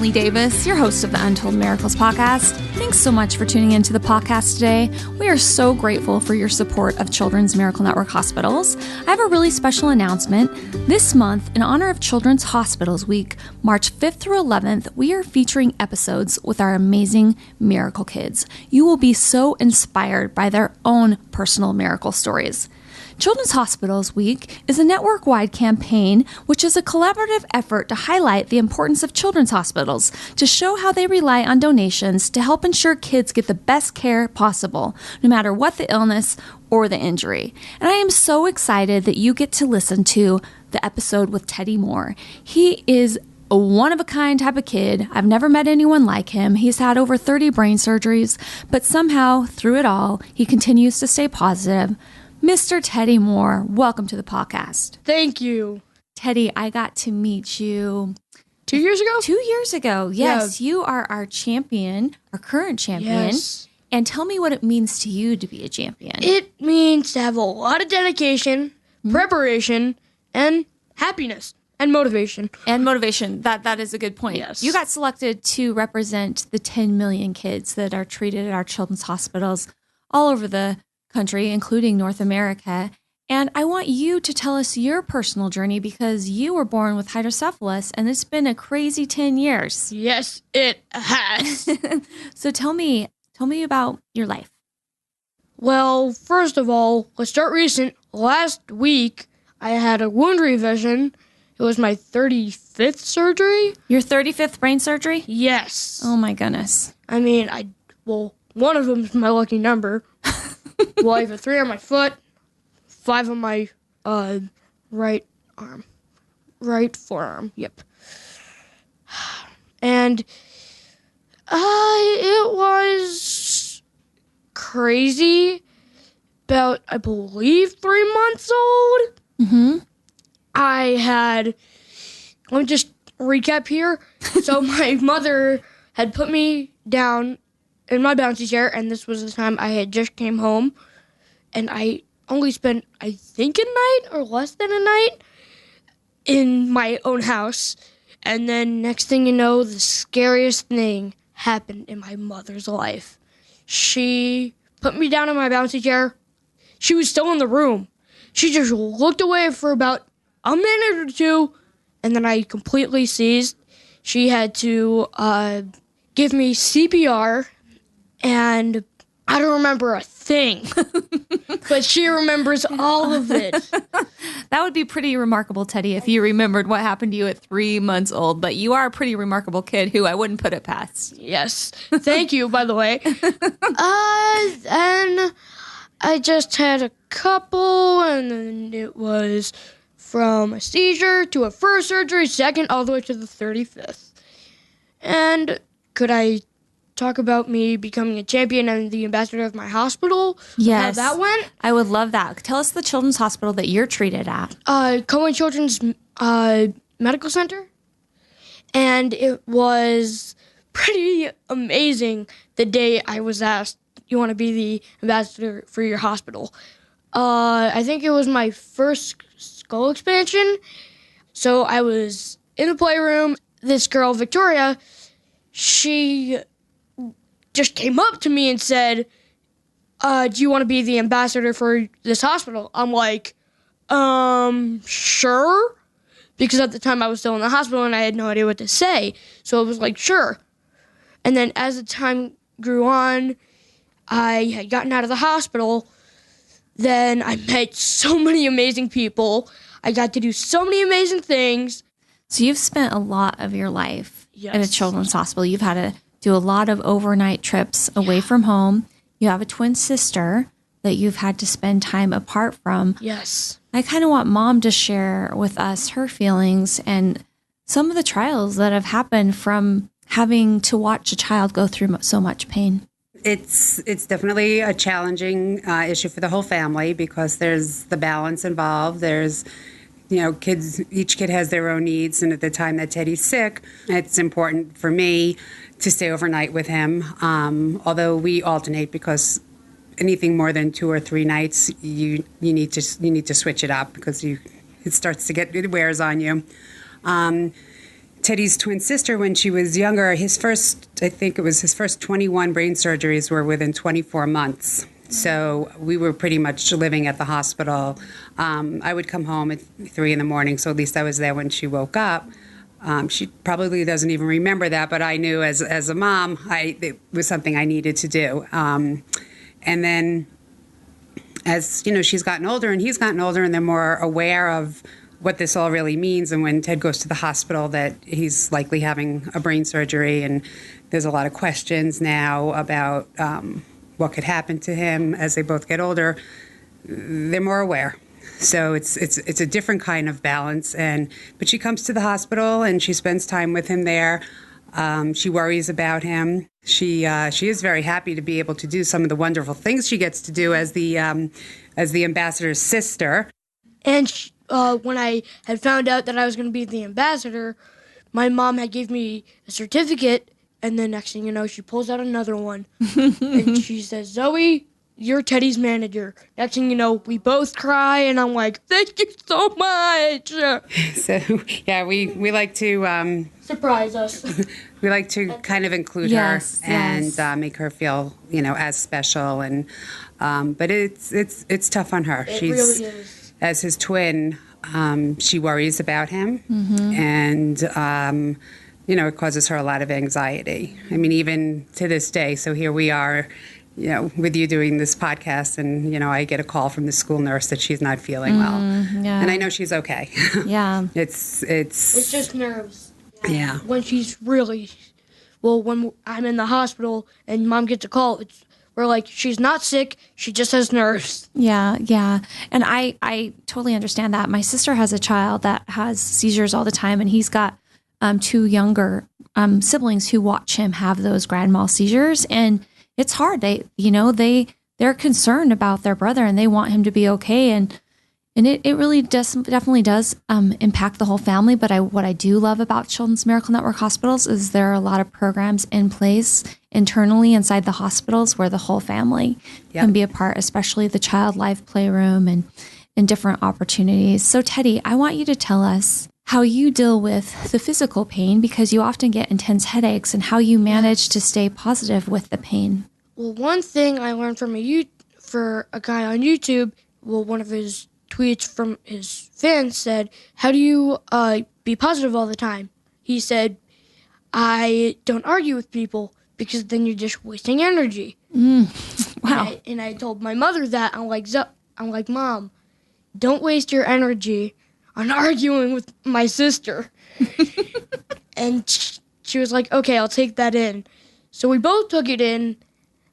Bentley Davis, your host of the Untold Miracles podcast. Thanks so much for tuning into the podcast today. We are so grateful for your support of Children's Miracle Network hospitals. I have a really special announcement. This month, in honor of Children's Hospitals Week, March 5th through 11th, we are featuring episodes with our amazing miracle kids. You will be so inspired by their own personal miracle stories. Children's Hospitals Week is a network-wide campaign which is a collaborative effort to highlight the importance of children's hospitals, to show how they rely on donations to help ensure kids get the best care possible, no matter what the illness or the injury. And I am so excited that you get to listen to the episode with Teddy Moore. He is a one-of-a-kind type of kid. I've never met anyone like him. He's had over 30 brain surgeries, but somehow, through it all, he continues to stay positive. Mr. Teddy Moore, welcome to the podcast. Thank you. Teddy, I got to meet you 2 years ago? 2 years ago. Yes, You are our champion, our current champion. Yes. And tell me what it means to you to be a champion. It means to have a lot of dedication, preparation, and happiness and motivation. And motivation. That is a good point. Yes. You got selected to represent the 10 million kids that are treated at our children's hospitals all over the country, including North America. And I want you to tell us your personal journey because you were born with hydrocephalus and it's been a crazy 10 years. Yes, it has. So tell me about your life. Well, first of all, let's start recent. Last week, I had a wound revision. It was my 35th surgery. Your 35th brain surgery? Yes. Oh my goodness. I mean, one of them is my lucky number. Well, I have 3 on my foot, 5 on my right forearm. Yep. And it was crazy. About, I believe, 3 months old. Mm-hmm. Let me just recap here. So my mother had put me down in my bouncy chair, and this was the time I had just came home, and I only spent, I think, a night or less than a night in my own house. And then next thing you know, the scariest thing happened in my mother's life. She put me down in my bouncy chair. She was still in the room. She just looked away for about a minute or two, and then I completely seized. She had to give me CPR, and I don't remember a thing, but she remembers all of it. That would be pretty remarkable, Teddy, if you remembered what happened to you at 3 months old. But you are a pretty remarkable kid who I wouldn't put it past. Yes. Thank you, by the way. Then I just had a couple, and then it was from a seizure to a first surgery, second, all the way to the 35th. And could I talk about me becoming a champion and the ambassador of my hospital? Yes. How that went? I would love that. Tell us the children's hospital that you're treated at. Cohen Children's Medical Center. And it was pretty amazing the day I was asked, you want to be the ambassador for your hospital. I think it was my first skull expansion. So I was in the playroom. This girl, Victoria, she just came up to me and said, do you want to be the ambassador for this hospital? I'm like, sure. Because at the time I was still in the hospital and I had no idea what to say. So it was like, sure. And then as the time grew on, I had gotten out of the hospital. Then I met so many amazing people. I got to do so many amazing things. So you've spent a lot of your life Yes. at a children's hospital. You've had to do a lot of overnight trips away from home. You have a twin sister that you've had to spend time apart from. Yes. I kind of want Mom to share with us her feelings and some of the trials that have happened from having to watch a child go through so much pain. It's definitely a challenging issue for the whole family because there's the balance involved. There's kids, each kid has their own needs. And at the time that Teddy's sick, it's important for me to stay overnight with him. Although we alternate because anything more than 2 or 3 nights, you need to switch it up because it wears on you. Teddy's twin sister, when she was younger, I think it was his first 21 brain surgeries were within 24 months. So we were pretty much living at the hospital. I would come home at 3 in the morning, so at least I was there when she woke up. She probably doesn't even remember that, but I knew as a mom, it was something I needed to do. And then as, she's gotten older and he's gotten older and they're more aware of what this all really means. And when Ted goes to the hospital, that he's likely having a brain surgery, and there's a lot of questions now about what could happen to him as they both get older. They're more aware. So it's a different kind of balance. But she comes to the hospital and she spends time with him there. She worries about him. She is very happy to be able to do some of the wonderful things she gets to do as the ambassador's sister. And when I had found out that I was going to be the ambassador, my mom had gave me a certificate, and the next thing you know, she pulls out another one. And she says, Zoe, you're Teddy's manager. Next thing you know, we both cry, and I'm like, thank you so much. So, yeah, we like to... surprise us. We like to kind of include her and make her feel, as special. And but it's tough on her. It really is. As his twin, she worries about him, and it causes her a lot of anxiety. I mean, even to this day. So here we are, with you doing this podcast, and I get a call from the school nurse that she's not feeling well, and I know she's okay. Yeah, it's just nerves. Yeah. When she's when I'm in the hospital and Mom gets a call, we're like, she's not sick, she just has nerves. Yeah. And I totally understand that. My sister has a child that has seizures all the time, and he's got 2 younger siblings who watch him have those grand mal seizures, and it's hard. They're concerned about their brother, and they want him to be okay, and it really definitely does impact the whole family. But what I do love about Children's Miracle Network hospitals is there are a lot of programs in place internally inside the hospitals where the whole family can be a part, especially the Child Life Playroom and different opportunities. So Teddy, I want you to tell us how you deal with the physical pain, because you often get intense headaches, and how you manage to stay positive with the pain. Well, one thing I learned from a guy on YouTube, one of his tweets from his fans said, how do you be positive all the time? He said, I don't argue with people, because then you're just wasting energy. Wow. And I told my mother that. I'm like, Mom, don't waste your energy on arguing with my sister. And she was like, okay, I'll take that in. So we both took it in.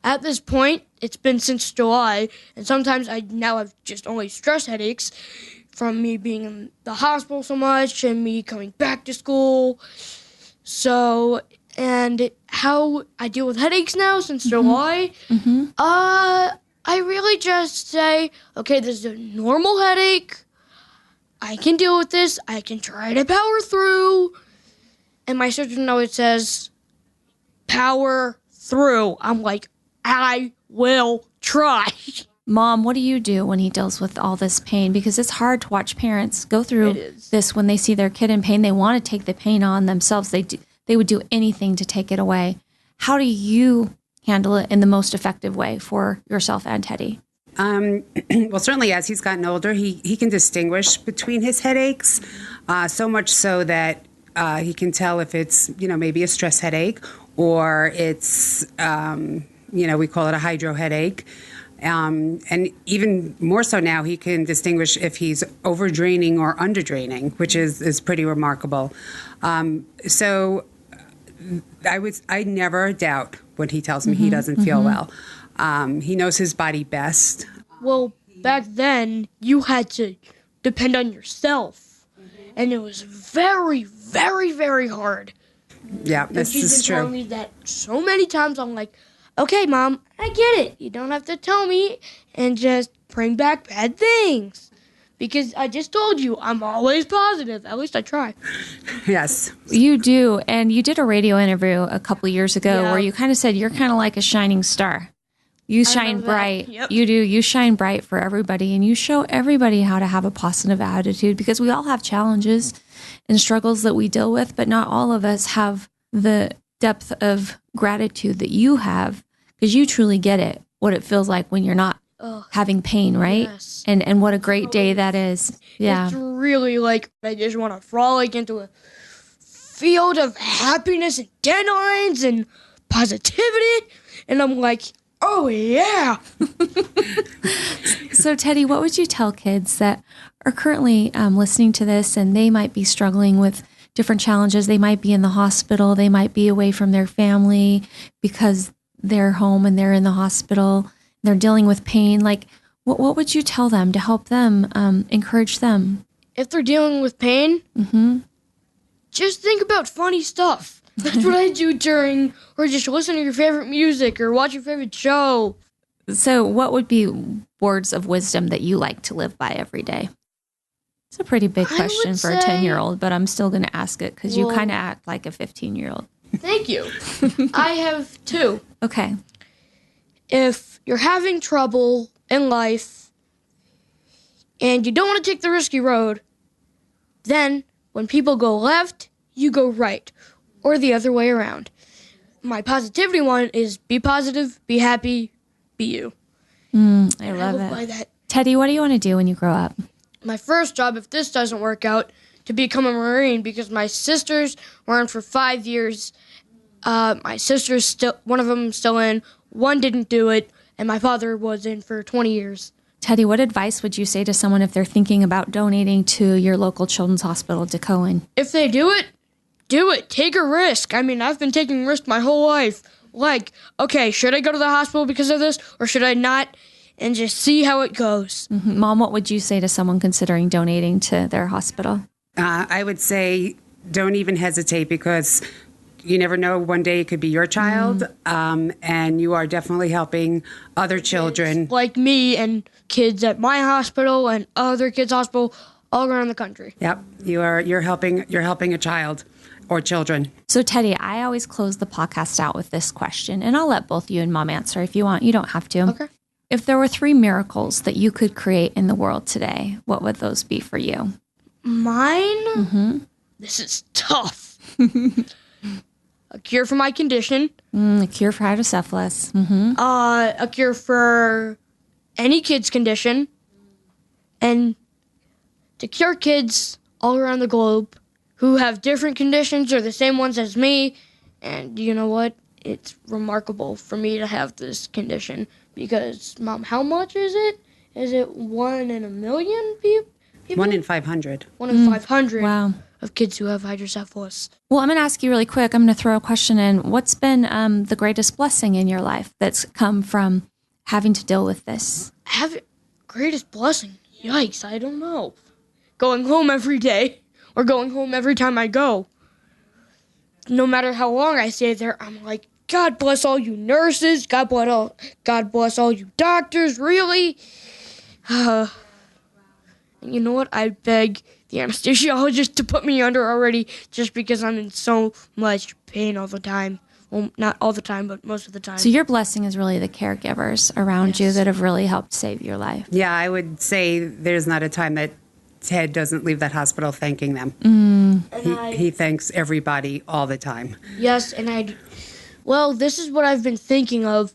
At this point, it's been since July, and sometimes I now have just only stress headaches from me being in the hospital so much and me coming back to school. So, and how I deal with headaches now since July, I really just say, okay, this is a normal headache. I can deal with this. I can try to power through. And my surgeon always says, power through. I'm like, I will try. Mom, what do you do when he deals with all this pain? Because it's hard to watch parents go through this when they see their kid in pain. They want to take the pain on themselves. They would do anything to take it away. How do you handle it in the most effective way for yourself and Teddy? Well, certainly as he's gotten older, he can distinguish between his headaches, so much so that he can tell if it's, maybe a stress headache, or it's, we call it a hydro headache. And even more so now, he can distinguish if he's overdraining or underdraining, which is pretty remarkable. So I never doubt when he tells me he doesn't feel well. He knows his body best. Well, back then, you had to depend on yourself. And it was very, very, very hard. Yeah, this is true. She's been telling me that so many times. I'm like, okay, Mom, I get it. You don't have to tell me and just bring back bad things. Because I just told you, I'm always positive. At least I try. Yes. You do. And you did a radio interview a couple years ago where you kind of said you're kind of like a shining star. You shine bright. Yep. You do. You shine bright for everybody, and you show everybody how to have a positive attitude, because we all have challenges and struggles that we deal with, but not all of us have the depth of gratitude that you have, because you truly get it, what it feels like when you're not having pain, right? Yes. And what a great day that is. Yeah. It's really like I just want to frolic into a field of happiness and deadlines and positivity. And I'm like, oh, yeah. So, Teddy, what would you tell kids that are currently listening to this, and they might be struggling with different challenges? They might be in the hospital. They might be away from their family because they're home and they're in the hospital. They're dealing with pain. Like, what would you tell them to help them, encourage them? If they're dealing with pain, just think about funny stuff. That's what I do during, or just listen to your favorite music or watch your favorite show. So what would be words of wisdom that you like to live by every day? It's a pretty big question for a 10-year-old, but I'm still going to ask it because you kind of act like a 15-year-old. Thank you. I have 2. Okay. If you're having trouble in life and you don't want to take the risky road, then when people go left, you go right, or the other way around. My positivity one is be positive, be happy, be you. I love it. By that. Teddy, what do you want to do when you grow up? My first job, if this doesn't work out, to become a Marine, because my sisters were in for 5 years. My sister's still, one of them still in, one didn't do it, and my father was in for 20 years. Teddy, what advice would you say to someone if they're thinking about donating to your local children's hospital, to Cohen? If they do it, do it. Take a risk. I mean, I've been taking risks my whole life. Like, okay, should I go to the hospital because of this, or should I not? And just see how it goes. Mm-hmm. Mom, what would you say to someone considering donating to their hospital? I would say don't even hesitate, because you never know, one day it could be your child, and you are definitely helping other children. Like me and kids at my hospital and other kids' hospital all around the country. Yep, you're helping a child or children. So, Teddy, I always close the podcast out with this question, and I'll let both you and Mom answer if you want. You don't have to. Okay. If there were 3 miracles that you could create in the world today, what would those be for you? Mine? Mm-hmm. This is tough. A cure for my condition. A cure for hydrocephalus. Mm-hmm. A cure for any kid's condition. And to cure kids all around the globe who have different conditions or the same ones as me. And you know what? It's remarkable for me to have this condition. Because, Mom, how much is it? Is it 1 in a million people? 1 in 500. 1 in 500 Wow. of kids who have hydrocephalus. Well, I'm going to ask you really quick. I'm going to throw a question in. What's been the greatest blessing in your life that's come from having to deal with this? Greatest blessing? Yikes, I don't know. Going home every day, or going home every time I go. No matter how long I stay there, I'm like, God bless all you nurses. God bless all you doctors, really. And you know what? I beg the anesthesiologist to put me under already, just because I'm in so much pain all the time. Well, not all the time, but most of the time. So your blessing is really the caregivers around you that have really helped save your life. Yeah, I would say there's not a time that Ted doesn't leave that hospital thanking them. He thanks everybody all the time. Yes, well, this is what I've been thinking of.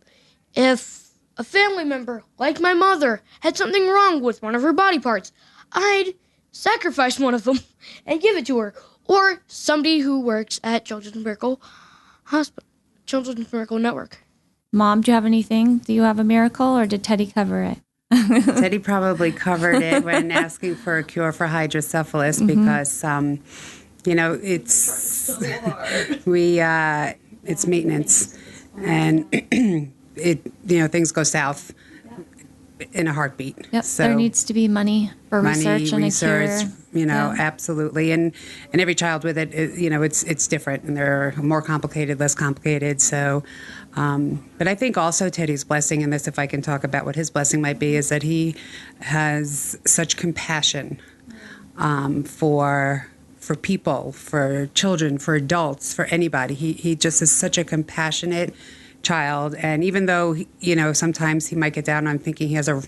If a family member, like my mother, had something wrong with one of her body parts, I'd sacrifice one of them and give it to her. Or somebody who works at Children's Miracle Network. Mom, do you have anything? Do you have a miracle, or did Teddy cover it? Teddy probably covered it when asking for a cure for hydrocephalus, because, it's maintenance, and things go south in a heartbeat. Yep. So there needs to be money for research and a cure. Absolutely. And every child with it, it's different, and they're more complicated, less complicated. So, but I think also Teddy's blessing in this, if I can talk about what his blessing might be, is that he has such compassion for people, for children, for adults, for anybody. He just is such a compassionate, child. And even though, sometimes he might get down on thinking he has a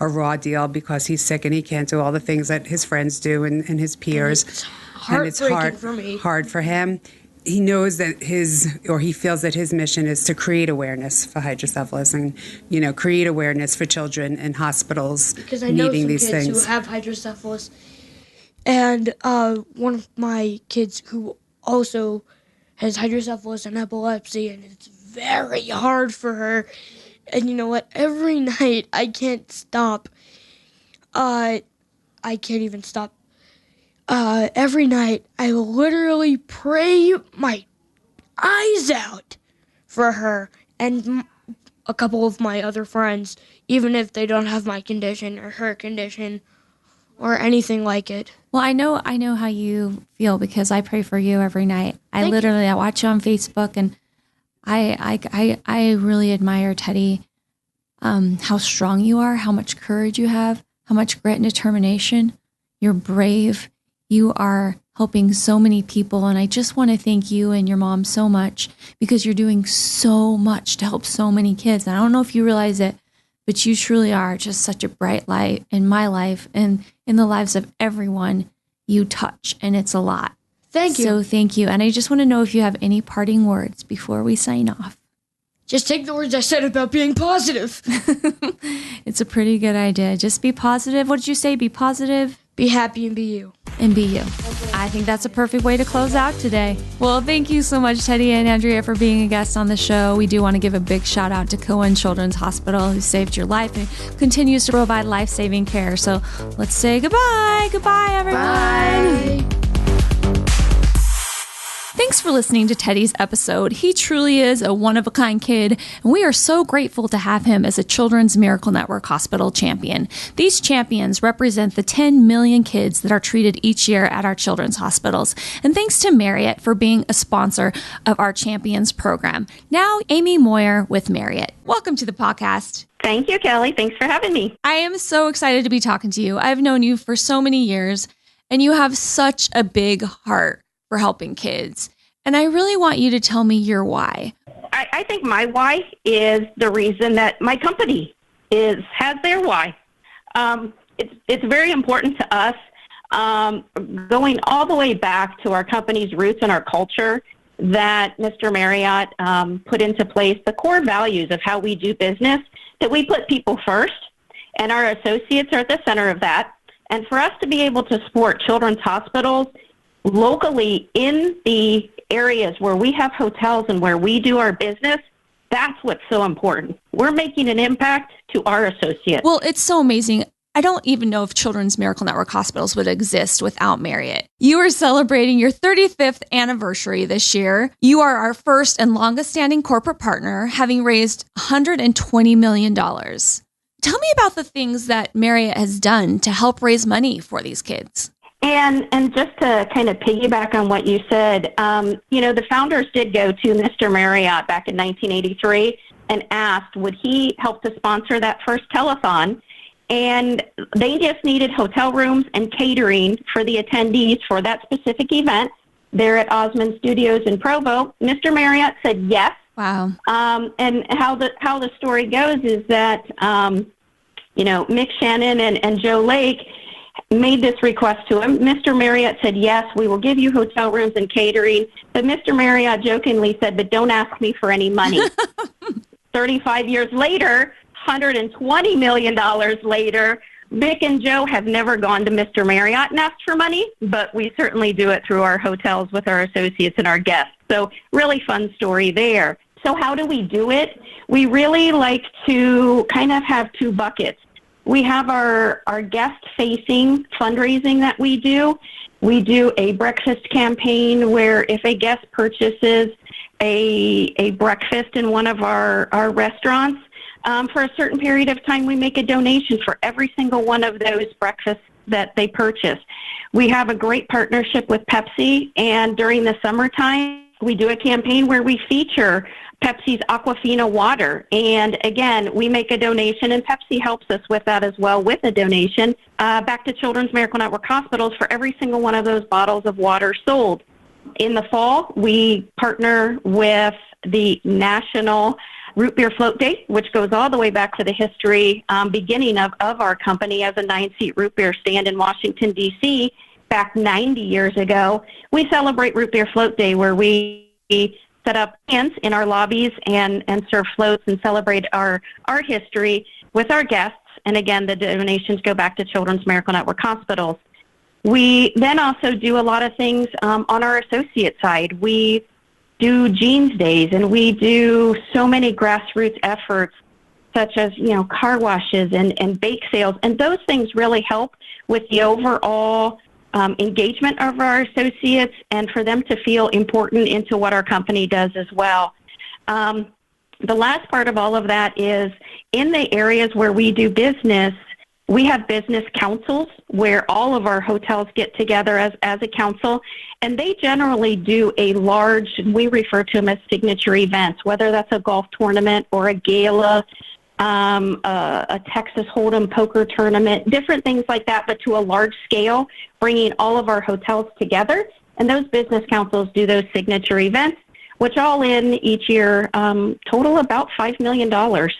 raw deal because he's sick and he can't do all the things that his friends do and his peers. And it's heartbreaking for me. Hard for him. He knows that he feels that his mission is to create awareness for hydrocephalus and, create awareness for children in hospitals because I know needing some these kids things. who have hydrocephalus. And one of my kids who also has hydrocephalus and epilepsy, and it's very hard for her. And you know what? Every night I can't stop. I can't even stop. Every night I literally pray my eyes out for her and a couple of my other friends, even if they don't have my condition or her condition or anything like it. Well, I know how you feel because I pray for you every night. I watch you on Facebook, and I really admire, Teddy, how strong you are, how much courage you have, how much grit and determination. You're brave. You are helping so many people, and I just want to thank you and your mom so much because you're doing so much to help so many kids. And I don't know if you realize it, but you truly are just such a bright light in my life and in the lives of everyone you touch, and it's a lot. Thank you. So thank you. And I just want to know if you have any parting words before we sign off. Just take the words I said about being positive. It's a pretty good idea. Just be positive. What did you say? Be positive. Be happy and be you. And be you. I think that's a perfect way to close out today. Well, thank you so much, Teddy and Andrea, for being a guest on the show. We do want to give a big shout out to Cohen Children's Hospital, who saved your life and continues to provide life-saving care. So let's say goodbye. Goodbye, everyone. Bye. Thanks for listening to Teddy's episode. He truly is a one-of-a-kind kid, and we are so grateful to have him as a Children's Miracle Network Hospital champion. These champions represent the 10 million kids that are treated each year at our children's hospitals. And thanks to Marriott for being a sponsor of our Champions program. Now, Amy Moyer with Marriott. Welcome to the podcast. Thank you, Kelly. Thanks for having me. I am so excited to be talking to you. I've known you for so many years, and you have such a big heart for helping kids. And I really want you to tell me your why. I think my why is the reason that my company has their why. It's very important to us, going all the way back to our company's roots and our culture, that Mr. Marriott put into place the core values of how we do business, that we put people first, and our associates are at the center of that. And for us to be able to support children's hospitals locally in the areas where we have hotels and where we do our business, that's what's so important. We're making an impact to our associates. Well, it's so amazing. I don't even know if Children's Miracle Network hospitals would exist without Marriott. You are celebrating your 35th anniversary this year. You are our first and longest standing corporate partner, having raised $120 million. Tell me about the things that Marriott has done to help raise money for these kids. And just to kind of piggyback on what you said, the founders did go to Mr. Marriott back in 1983 and asked, would he help to sponsor that first telethon? And they just needed hotel rooms and catering for the attendees for that specific event there at Osmond Studios in Provo. Mr. Marriott said yes. Wow. And how the story goes is that, Mick Shannon and Joe Lake made this request to him. Mr. Marriott said, yes, we will give you hotel rooms and catering. But Mr. Marriott jokingly said, but don't ask me for any money. 35 years later, $120 million later, Mick and Joe have never gone to Mr. Marriott and asked for money, but we certainly do it through our hotels with our associates and our guests. So really fun story there. So how do we do it? We really like to kind of have two buckets. We have our guest-facing fundraising that we do. We do a breakfast campaign where if a guest purchases a breakfast in one of our restaurants, for a certain period of time, we make a donation for every single one of those breakfasts that they purchase. We have a great partnership with Pepsi, and during the summertime, we do a campaign where we feature Pepsi's Aquafina water. And again, we make a donation, and Pepsi helps us with that as well, with a donation back to Children's Miracle Network hospitals for every single one of those bottles of water sold. In the fall, we partner with the National Root Beer Float Day, which goes all the way back to the history beginning of our company as a 9-seat root beer stand in Washington, D.C., back 90 years ago. We celebrate Root Beer Float Day, where we set up stands in our lobbies and serve floats and celebrate our history with our guests. And again, the donations go back to Children's Miracle Network Hospitals. We then also do a lot of things on our associate side. We do Jeans Days, and we do so many grassroots efforts, such as, car washes and bake sales. And those things really help with the overall engagement of our associates and for them to feel important into what our company does as well. The last part of all of that is in the areas where we do business, we have business councils where all of our hotels get together as a council, and they generally do a large, we refer to them as signature events, whether that's a golf tournament or a gala, a Texas Hold'em poker tournament, different things like that, but to a large scale, bringing all of our hotels together. And those business councils do those signature events, which all in each year total about $5 million.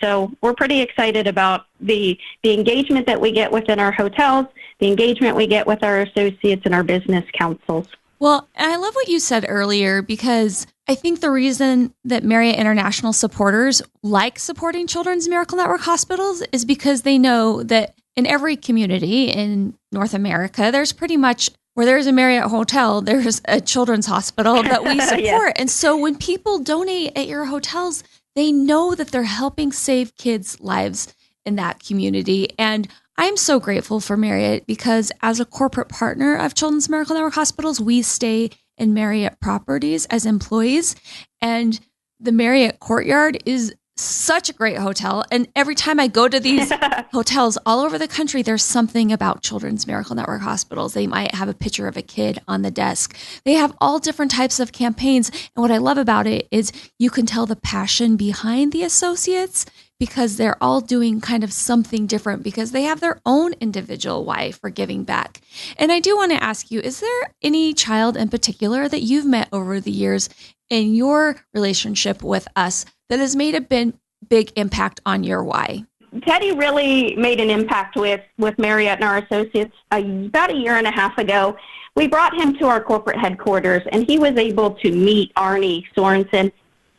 So we're pretty excited about the engagement that we get within our hotels, the engagement we get with our associates and our business councils. Well, I love what you said earlier, because I think the reason that Marriott International supporters like supporting Children's Miracle Network hospitals is because they know that in every community in North America, there's pretty much, where there's a Marriott hotel, there's a children's hospital that we support. Yes. And so when people donate at your hotels, they know that they're helping save kids' lives in that community. And I'm so grateful for Marriott, because as a corporate partner of Children's Miracle Network hospitals, we stay in Marriott properties as employees. And the Marriott Courtyard is such a great hotel. And every time I go to these hotels all over the country, there's something about Children's Miracle Network hospitals. They might have a picture of a kid on the desk. They have all different types of campaigns. And what I love about it is you can tell the passion behind the associates, because they're all doing kind of something different, because they have their own individual why for giving back. And I do want to ask you, is there any child in particular that you've met over the years in your relationship with us that has made a big impact on your why? Teddy really made an impact with Marriott and our associates about a year and a half ago. We brought him to our corporate headquarters, and he was able to meet Arnie Sorensen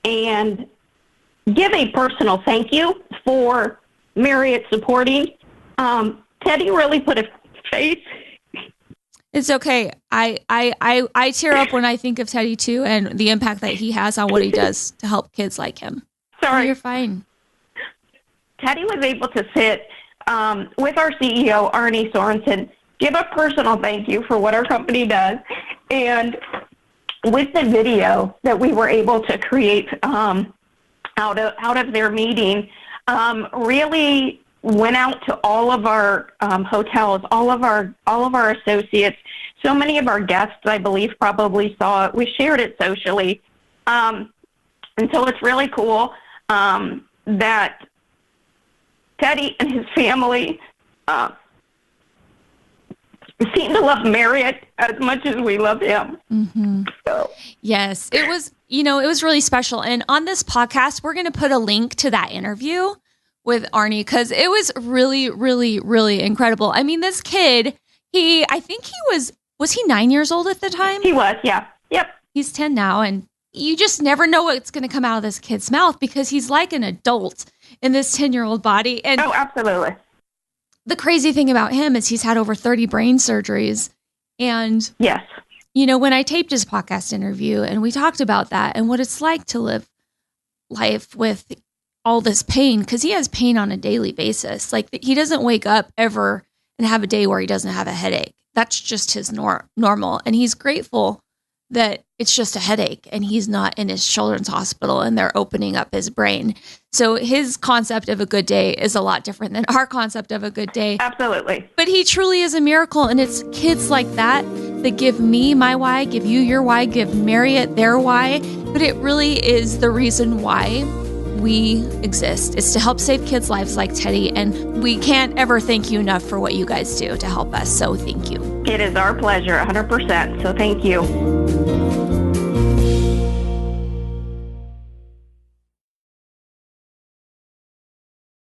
and give a personal thank you for Marriott supporting. Teddy really put a face. It's okay. I tear up when I think of Teddy too, and the impact that he has on what he does to help kids like him. Sorry. Oh, you're fine. Teddy was able to sit with our CEO, Arnie Sorensen, give a personal thank you for what our company does. And with the video that we were able to create out of their meeting, really went out to all of our hotels, all of our associates. So many of our guests, I believe, probably saw it. We shared it socially. And so it's really cool that Teddy and his family seem to love Marriott as much as we love him. Mm-hmm. So. Yes, it was really special. And on this podcast, we're going to put a link to that interview with Arnie, because it was really, really, really incredible. I mean, this kid, I think he was he 9 years old at the time? He was, yeah. Yep. He's 10 now, and you just never know what's going to come out of this kid's mouth, because he's like an adult in this 10-year-old body. And oh, absolutely. The crazy thing about him is he's had over 30 brain surgeries. And yes, when I taped his podcast interview and we talked about that and what it's like to live life with all this pain, because he has pain on a daily basis. Like, he doesn't wake up ever and have a day where he doesn't have a headache. That's just his normal. And he's grateful that it's just a headache and he's not in his children's hospital and they're opening up his brain. So his concept of a good day is a lot different than our concept of a good day. Absolutely. But he truly is a miracle. And it's kids like that give me my why, give you your why, give Marriott their why. But it really is the reason why we exist. It's to help save kids' lives like Teddy. And we can't ever thank you enough for what you guys do to help us. So thank you. It is our pleasure, 100%. So thank you.